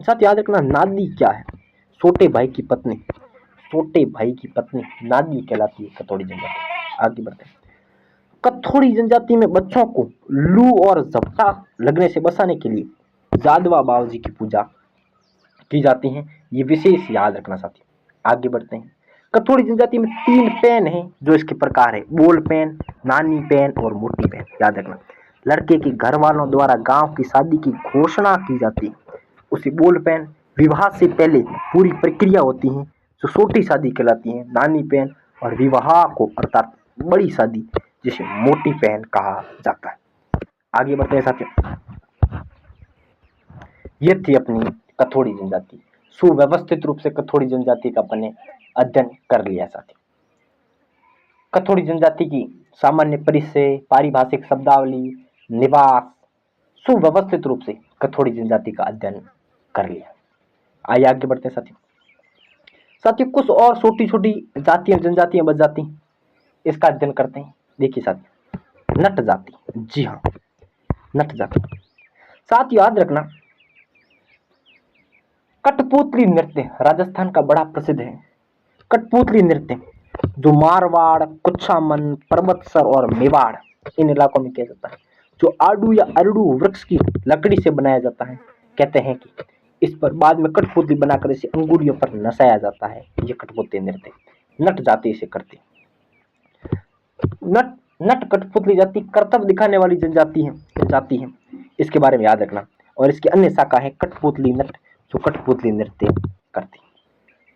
Speaker 1: साथ याद रखना नादी क्या है, छोटे भाई की पत्नी, छोटे भाई की पत्नी नादी कहलाती है कथोड़ी जनजाति। आगे बढ़ते हैं, कथोड़ी जनजाति में बच्चों को लू और झपटा लगने से बचाने के लिए जादवा बाबूजी की पूजा की जाती है, ये विशेष याद रखना साथी। आगे बढ़ते हैं, कथोड़ी जनजाति में 3 पेन है जो इसके प्रकार है, बोल पेन, नानी पेन और मोटी पेन। याद रखना लड़के के घर वालों द्वारा गांव की शादी की घोषणा की जाती है, उसी बोल पेन विवाह से पहले पूरी प्रक्रिया होती है जो छोटी शादी कहलाती है, नानी पेन और विवाह को अर्थात बड़ी शादी जिसे मोटी पेन कहा जाता है। आगे बढ़ते हैं साथियों, ये थी अपनी कथोड़ी जनजाति। सुव्यवस्थित रूप से कथोड़ी जनजाति का अपने अध्ययन कर लिया साथी। कथोड़ी जनजाति की सामान्य परिचय, पारिभाषिक शब्दावली, निवास, सुव्यवस्थित रूप से कथोड़ी जनजाति का अध्ययन कर लिया। आइए आगे बढ़ते हैं साथियों, कुछ और छोटी छोटी जातियां जनजातियां बच जाती, इसका अध्ययन करते हैं। देखिए साथियों, नट जाति, जी हाँ, नट जाति। साथ याद रखना, कठपुतली नृत्य राजस्थान का बड़ा प्रसिद्ध है। कठपुतली नृत्य जो मारवाड़, कुछामन, पर्वतसर और मेवाड़ इन इलाकों में किया जाता है, जो आड़ू या अरडू वृक्ष की लकड़ी से बनाया जाता है। कहते हैं कि इस पर बाद में कठपुतली बनाकर इसे अंगुलियों पर नसाया जाता है। ये कठपुतली नृत्य नट जाति इसे करती है। नट कठपुतली जाति कर्तव्य दिखाने वाली जाति है। इसके बारे में याद रखना। और इसकी अन्य शाखा है कठपुतली नट, जो कठपुतली नृत्य करती है।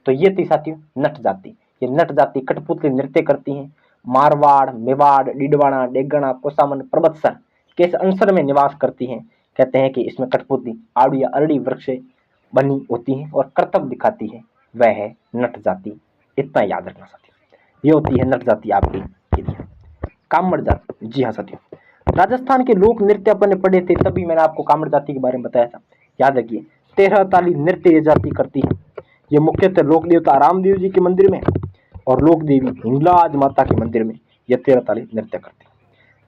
Speaker 1: तो ये थी साथियों नट जाति। ये नट जाति कठपुतली नृत्य करती है। मारवाड़, मेवाड़, डीडवाना, डेगना, कोसामन, पर्वतसर के इस अंसर में निवास करती हैं। कहते हैं कि इसमें कठपुतली आड़ू या अरड़ी वृक्ष से बनी होती है और कर्तव्य दिखाती है, वह है नट जाति। इतना याद रखना साथियों। ये होती है नट जाति आपकी। कामड़ जाति, जी हाँ साथियों, राजस्थान के लोक नृत्य अपन पढ़े थे, तभी मैंने आपको कामड़ जाति के बारे में बताया था। याद रखिए, 13 ताली नृत्य ये जाति करती है। ये मुख्यतः लोक देवता रामदेव जी के मंदिर में और लोक देवी हिंगलाज माता के मंदिर में यह 13 ताली नृत्य करती है।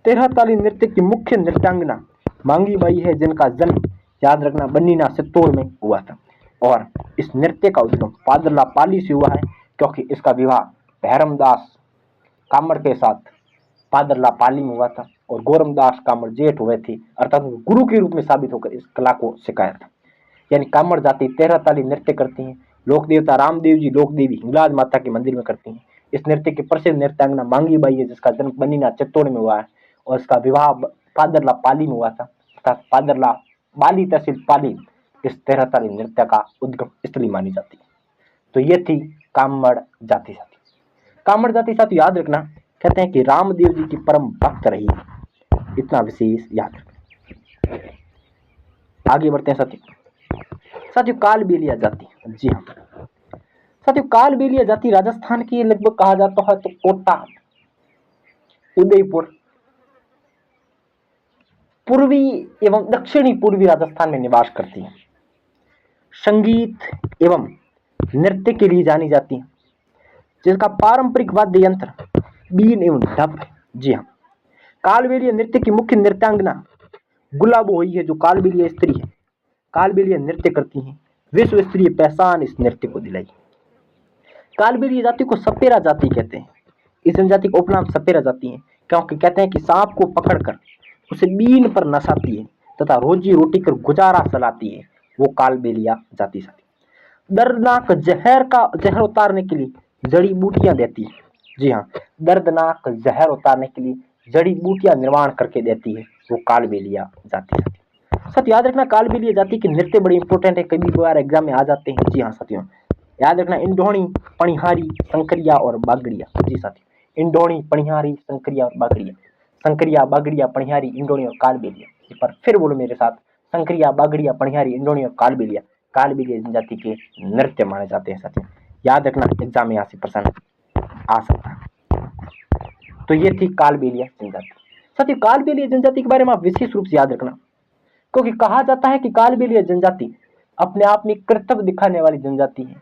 Speaker 1: 13 ताली नृत्य की मुख्य नृत्यांगना मांगी बाई है, जिनका जन्म याद रखना बन्नीना चित्तौड़ में हुआ था। और इस नृत्य का उद्गम पादरला पाली से हुआ है, क्योंकि इसका विवाह भैरमदास कामड़ के साथ पादरला पाली में हुआ था और गोरमदास कामड़ जेठ हुए थे, अर्थात गुरु के रूप में साबित होकर इस कला को सिखाया था। यानी कामड़ जाति 13 ताली नृत्य करती हैं। लोक देवता रामदेव जी, लोक देवी हिंगलाज माता के मंदिर में करती हैं। इस नृत्य की प्रसिद्ध नृत्यांगना मांगी बाई है, जिसका जन्म बन्नीना चित्तौड़ में हुआ है और इसका विवाह पादरला पाली में हुआ था, अर्थात पादरला बाली तहसील पाली इस 13 ताली नृत्य का उद्गम स्थली मानी जाती है। तो ये थी कामड़ जाति साथी। कामड़ जाति साथी याद रखना, कहते हैं कि रामदेव जी की परम भक्त रही, इतना विशेष याद रखना। आगे बढ़ते हैं साथियों, कालबेलिया जाति। जी हाँ साथियों, कालबेलिया जाति राजस्थान की लगभग कहा जाता है तो कोटा, उदयपुर, पूर्वी एवं दक्षिणी पूर्वी राजस्थान में निवास करती है। संगीत एवं नृत्य के लिए जानी जाती है, जिसका पारंपरिक वाद्य यंत्र बीन एवं ढप। जी हाँ, कालबेलिया नृत्य की मुख्य नृत्यांगना गुलाबो हुई है, जो कालबेलिया स्त्री है। कालबेलिया नृत्य करती हैं, विश्व स्तरीय पहचान इस नृत्य को दिलाई। कालबेलिया जाति को सपेरा जाति कहते हैं। इस जनजाति का उपनाम सपेरा जाति है, क्योंकि कहते हैं कि सांप को पकड़कर उसे बीन पर नसाती है तथा रोजी रोटी कर गुजारा चलाती है, वो कालबेलिया जाति साथी। दर्दनाक जहर उतारने के लिए जड़ी बूटियां देती है। जी हाँ, दर्दनाक जहर उतारने के लिए जड़ी बूटियां निर्माण करके देती है, वो कालबेलिया जाति साथी। साथ याद रखना, कालबेलिया जाति के नृत्य बड़े इंपॉर्टेंट है, कभी बार एग्जाम में आ जाते हैं। जी हाँ साथियों, याद रखना, इंडोणी, पणिहारी, संकरिया और बागड़िया। जी साथियों, इंडोणी, पणिहारी, संकरिया और बागड़िया। संकरिया, बागड़िया, पणिहारी, इंडोणी और कालबेलिया। इस पर फिर बोलो मेरे साथ, संकरिया, बागड़िया, पणिहारी, इंडोणी और कालबेलिया। कालबेलिया जनजाति के नृत्य माने जाते हैं साथियों। याद रखना, एग्जाम में यहाँ से प्रश्न आ सकता है। तो ये थी कालबेलिया जनजाति। साथियों, कालबेलिया जनजाति के बारे में आप विशेष रूप से याद रखना, क्योंकि कहा जाता है कि कालबेलिया जनजाति अपने आप में कर्तव्य दिखाने वाली जनजाति है,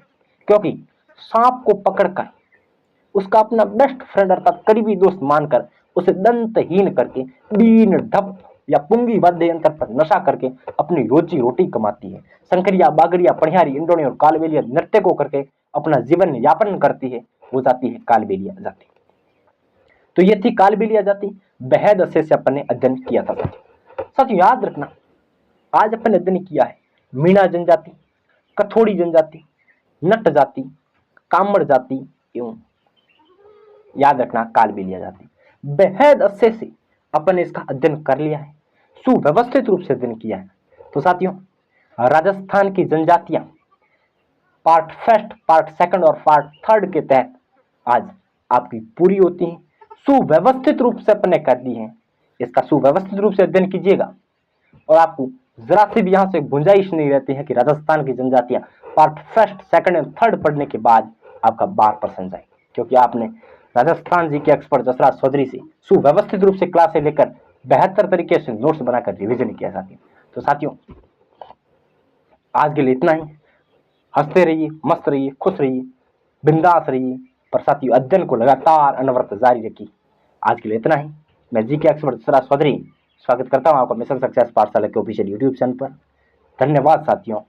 Speaker 1: क्योंकि सांप को पकड़कर उसका अपना बेस्ट फ्रेंड अर्थात करीबी दोस्त मानकर उसे दंतहीन करके बीन, ढप या पुंगी वाद्य यंत्र पर नशा करके अपनी रोजी रोटी कमाती है। संकरिया, बागड़िया, पणिहारी, इंडोणी और कालबेलिया नृत्य को करके अपना जीवन यापन करती है, वो जाति है कालबेलिया जाति। तो ये थी कालबेलिया जाति। बेहद अच्छे से अपन ने अध्ययन किया था साथियों। याद रखना, आज अपन ने अध्ययन किया है मीणा जनजाति, कथोड़ी जनजाति, नट जाति, कामड़ जाति एवं याद रखना कालबेलिया जाति। बेहद अच्छे से अपन ने इसका अध्ययन कर लिया है, सुव्यवस्थित रूप से अध्ययन किया है। तो साथियों, राजस्थान की जनजातियां पार्ट फर्स्ट, पार्ट सेकंड और पार्ट थर्ड के तहत आज आपकी पूरी होती हैं। सुव्यवस्थित रूप से अपन ने कर दी है। इसका सुव्यवस्थित रूप से अध्ययन कीजिएगा और आपको जरा सी भी यहाँ से गुंजाइश नहीं रहती है कि राजस्थान की जनजातियां part first, second and third पढ़ने के बाद आपका 12% जाए, क्योंकि आपने राजस्थान जी के एक्सपर्ट जसराज चौधरी से सुव्यवस्थित रूप से क्लासें लेकर बेहतर तरीके से नोट्स बनाकर रिविजन किया साथियों। तो साथियों, आज के लिए इतना ही। हंसते रहिए, मस्त रहिए, खुश रहिए, बिंदास रहिए, पर साथियों अध्ययन को लगातार अनवरत जारी रखिए। आज के लिए इतना ही। मैं जी के एक्सपर्ट जसराज चौधरी स्वागत करता हूं आपका मिशन सक्सेस पाठशाला के ऑफिशियल यूट्यूब चैनल पर। धन्यवाद साथियों।